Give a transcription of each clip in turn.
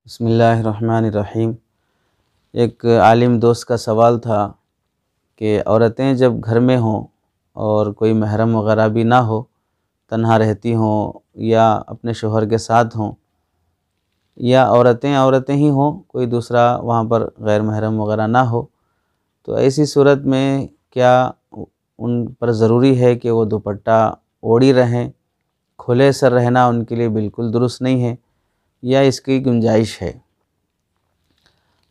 بسم اللہ الرحمن الرحیم۔ ایک عالم دوست کا سوال تھا کہ عورتیں جب گھر میں ہوں اور کوئی محرم وغیرہ بھی نہ ہو، تنہا رہتی ہوں یا اپنے شوہر کے ساتھ ہوں، یا عورتیں ہی ہوں، کوئی دوسرا وہاں پر غیر محرم وغیرہ نہ ہو، تو ایسی صورت میں کیا ان پر ضروری ہے کہ وہ دوپٹہ اوڑھی رہیں؟ کھلے سر رہنا ان کے لیے بالکل درست نہیں ہے یا اس کی گنجائش ہے؟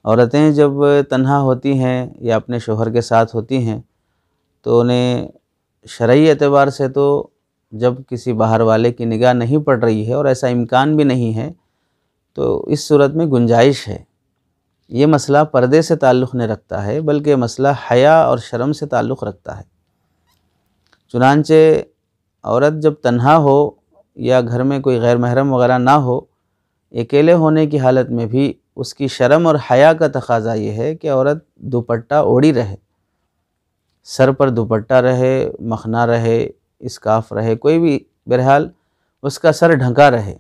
عورتیں جب تنہا ہوتی ہیں یا اپنے شوہر کے ساتھ ہوتی ہیں تو انہیں شرعی اعتبار سے تو جب کسی باہر والے کی نگاہ نہیں پڑ رہی ہے اور ایسا امکان بھی نہیں ہے تو اس صورت میں گنجائش ہے۔ یہ مسئلہ پردے سے تعلق نہیں رکھتا ہے بلکہ مسئلہ حیا اور شرم سے تعلق رکھتا ہے۔ چنانچہ عورت جب تنہا ہو یا گھر میں کوئی غیر محرم وغیرہ نہ ہو، اکیلے ہونے کی حالت میں بھی اس کی شرم اور حیا کا تقاضا یہ ہے کہ عورت دوپٹہ اوڑھی رہے، سر پر دوپٹہ رہے، مخنا رہے، اسکارف رہے، کوئی بھی بہرحال اس کا سر ڈھکا رہے۔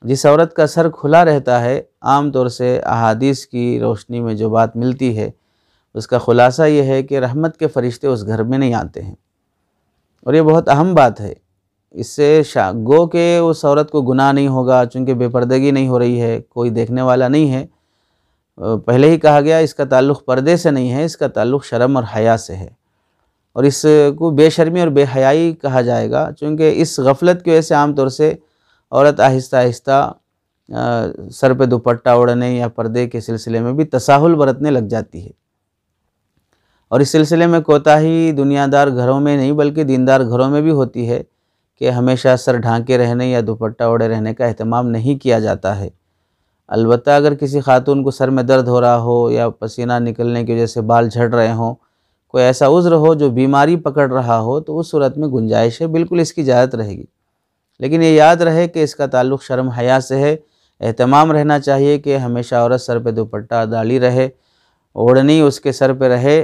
جس عورت کا سر کھلا رہتا ہے، عام طور سے احادیث کی روشنی میں جو بات ملتی ہے اس کا خلاصہ یہ ہے کہ رحمت کے فرشتے اس گھر میں نہیں آتے ہیں، اور یہ بہت اہم بات ہے۔ اس سے گو کہ اس عورت کو گناہ نہیں ہوگا چونکہ بے پردگی نہیں ہو رہی ہے، کوئی دیکھنے والا نہیں ہے۔ پہلے ہی کہا گیا اس کا تعلق پردے سے نہیں ہے، اس کا تعلق شرم اور حیا سے ہے، اور اس کو بے شرمی اور بے حیائی کہا جائے گا، چونکہ اس غفلت کی وجہ سے عام طور سے عورت آہستہ آہستہ سر پہ دوپٹہ اوڑھنے یا پردے کے سلسلے میں بھی تساہل برتنے لگ جاتی ہے، اور اس سلسلے میں کوتاہی دنیا دار گھروں میں نہیں بلکہ دیندار گھروں میں بھی ہوتی ہے کہ ہمیشہ سر ڈھانکے رہنے یا دوپٹہ اوڑھے رہنے کا اہتمام نہیں کیا جاتا ہے۔ البتہ اگر کسی خاتون کو سر میں درد ہو رہا ہو یا پسینہ نکلنے کی وجہ سے بال جھڑ رہے ہوں، کوئی ایسا عذر ہو جو بیماری پکڑ رہا ہو، تو اس صورت میں گنجائش ہے، بالکل اس کی اجازت رہے گی۔ لیکن یہ یاد رہے کہ اس کا تعلق شرم حیا سے ہے۔ اہتمام رہنا چاہیے کہ ہمیشہ عورت سر پہ دوپٹہ ڈالی رہے، اوڑھنی اس کے سر پہ رہے۔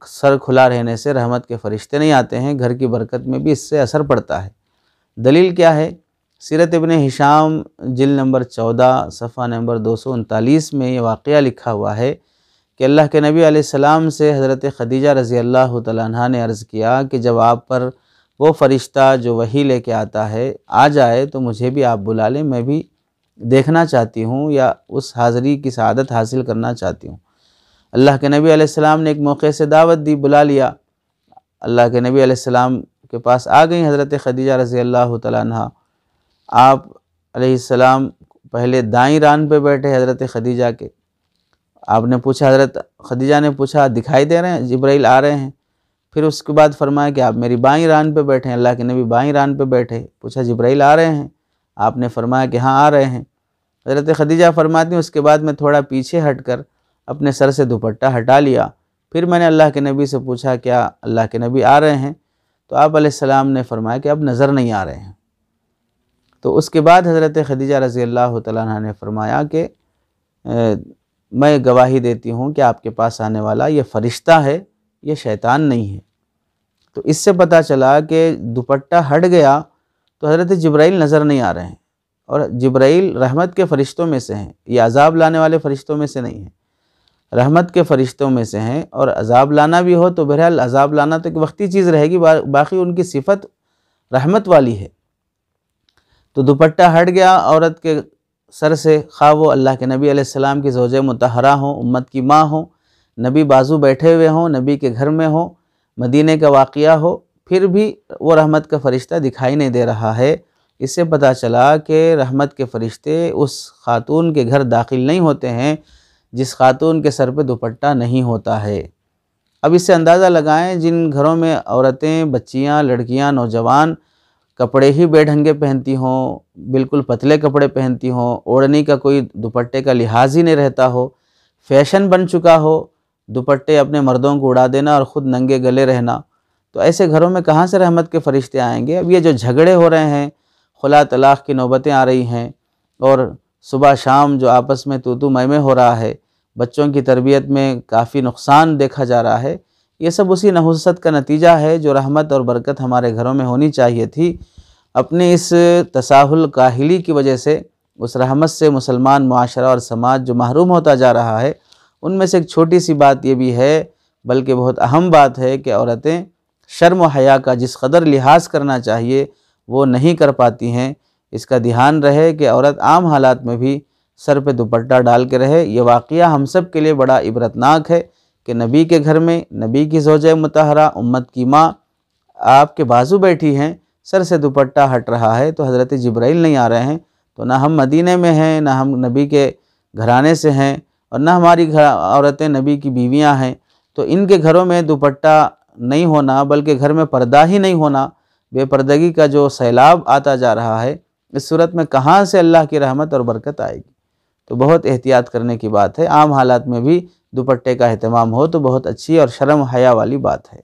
سر کھلا رہنے سے رحمت کے فرشتے نہیں آتے ہیں، گھر کی برکت میں بھی اس سے اثر پڑتا ہے۔ دلیل کیا ہے؟ سیرت ابن ہشام جلد نمبر 14 صفحہ نمبر 239 میں یہ واقعہ لکھا ہوا ہے کہ اللہ کے نبی علیہ السلام سے حضرت خدیجہ رضی اللہ تعالیٰ عنہا نے عرض کیا کہ جب آپ پر وہ فرشتہ جو وحی لے کے آتا ہے آ جائے تو مجھے بھی آپ بلا لیں، میں بھی دیکھنا چاہتی ہوں یا اس حاضری کی سعادت حاصل کرنا چاہتی ہوں۔ اللہ کے نبی علیہ السلام نے ایک موقع سے دعوت دی، بلا لیا۔ اللہ کے نبی علیہ السلام کے پاس آ گئیں حضرت خدیجہ رضی اللہ تعالیٰ عنہ۔ آپ علیہ السلام پہلے دائیں ران پہ بیٹھے حضرت خدیجہ کے۔ آپ نے پوچھا، حضرت خدیجہ نے پوچھا دکھائی دے رہے ہیں؟ جبرائیل آ رہے ہیں۔ پھر اس کے بعد فرمایا کہ آپ میری بائیں ران پہ بیٹھے ہیں۔ اللہ کے نبی بائیں ران پہ بیٹھے، پوچھا جبرائیل آ رہے ہیں؟ آپ نے فرمایا کہ ہاں آ رہے ہیں۔ حضرت خدیجہ فرماتی ہیں اس کے بعد میں تھوڑا پیچھے ہٹ کر اپنے سر سے دوپٹہ ہٹا لیا۔ پھر میں نے اللہ کے نبی سے پوچھا کیا اللہ کے نبی آ رہے ہیں؟ تو آپ علیہ السلام نے فرمایا کہ اب نظر نہیں آ رہے ہیں۔ تو اس کے بعد حضرت خدیجہ رضی اللہ تعالیٰ عنہ نے فرمایا کہ میں گواہی دیتی ہوں کہ آپ کے پاس آنے والا یہ فرشتہ ہے، یہ شیطان نہیں ہے۔ تو اس سے پتہ چلا کہ دوپٹہ ہٹ گیا تو حضرت جبرائیل نظر نہیں آ رہے ہیں، اور جبرائیل رحمت کے فرشتوں میں سے ہیں، یہ عذاب لانے والے فرشتوں میں سے نہیں ہیں، رحمت کے فرشتوں میں سے ہیں، اور عذاب لانا بھی ہو تو بہرحال عذاب لانا تو ایک وقتی چیز رہے گی، باقی ان کی صفت رحمت والی ہے۔ تو دوپٹہ ہٹ گیا عورت کے سر سے، خواہ وہ اللہ کے نبی علیہ السلام کی زوجہ مطہرہ ہوں، امت کی ماں ہوں، نبی بازو بیٹھے ہوئے ہوں، نبی کے گھر میں ہوں، مدینے کا واقعہ ہو، پھر بھی وہ رحمت کا فرشتہ دکھائی نہیں دے رہا ہے۔ اس سے پتہ چلا کہ رحمت کے فرشتے اس خاتون کے گھر داخل نہیں ہوتے ہیں جس خاتون کے سر پہ دوپٹہ نہیں ہوتا ہے۔ اب اس سے اندازہ لگائیں جن گھروں میں عورتیں، بچیاں، لڑکیاں، نوجوان کپڑے ہی بے ڈھنگے پہنتی ہوں، بالکل پتلے کپڑے پہنتی ہوں، اوڑھنی کا کوئی دوپٹے کا لحاظ ہی نہیں رہتا ہو، فیشن بن چکا ہو دوپٹے اپنے مردوں کو اڑا دینا اور خود ننگے گلے رہنا، تو ایسے گھروں میں کہاں سے رحمت کے فرشتے آئیں گے؟ اب یہ جو جھگڑے ہو رہے ہیں، خلا طلاق کی نوبتیں آ رہی ہیں، اور صبح شام جو آپس میں تو میں ہو رہا ہے، بچوں کی تربیت میں کافی نقصان دیکھا جا رہا ہے، یہ سب اسی نحوست کا نتیجہ ہے جو رحمت اور برکت ہمارے گھروں میں ہونی چاہیے تھی، اپنی اس تساہل کاہلی کی وجہ سے اس رحمت سے مسلمان معاشرہ اور سماج جو محروم ہوتا جا رہا ہے، ان میں سے ایک چھوٹی سی بات یہ بھی ہے، بلکہ بہت اہم بات ہے، کہ عورتیں شرم و حیا کا جس قدر لحاظ کرنا چاہیے وہ نہیں کر پاتی ہیں۔ اس کا دھیان رہے کہ عورت عام حالات میں بھی سر پہ دوپٹہ ڈال کے رہے۔ یہ واقعہ ہم سب کے لیے بڑا عبرتناک ہے کہ نبی کے گھر میں نبی کی زوجہ مطہرہ، امت کی ماں آپ کے بازو بیٹھی ہیں، سر سے دوپٹہ ہٹ رہا ہے تو حضرت جبرائیل نہیں آ رہے ہیں، تو نہ ہم مدینے میں ہیں، نہ ہم نبی کے گھرانے سے ہیں، اور نہ ہماری عورتیں نبی کی بیویاں ہیں، تو ان کے گھروں میں دوپٹہ نہیں ہونا، بلکہ گھر میں پردہ ہی نہیں ہونا، بے پردگی کا جو سیلاب آتا جا رہا ہے، اس صورت میں کہاں سے اللہ کی رحمت اور برکت آئے گی؟ تو بہت احتیاط کرنے کی بات ہے۔ عام حالات میں بھی دوپٹے کا اہتمام ہو تو بہت اچھی اور شرم حیا والی بات ہے۔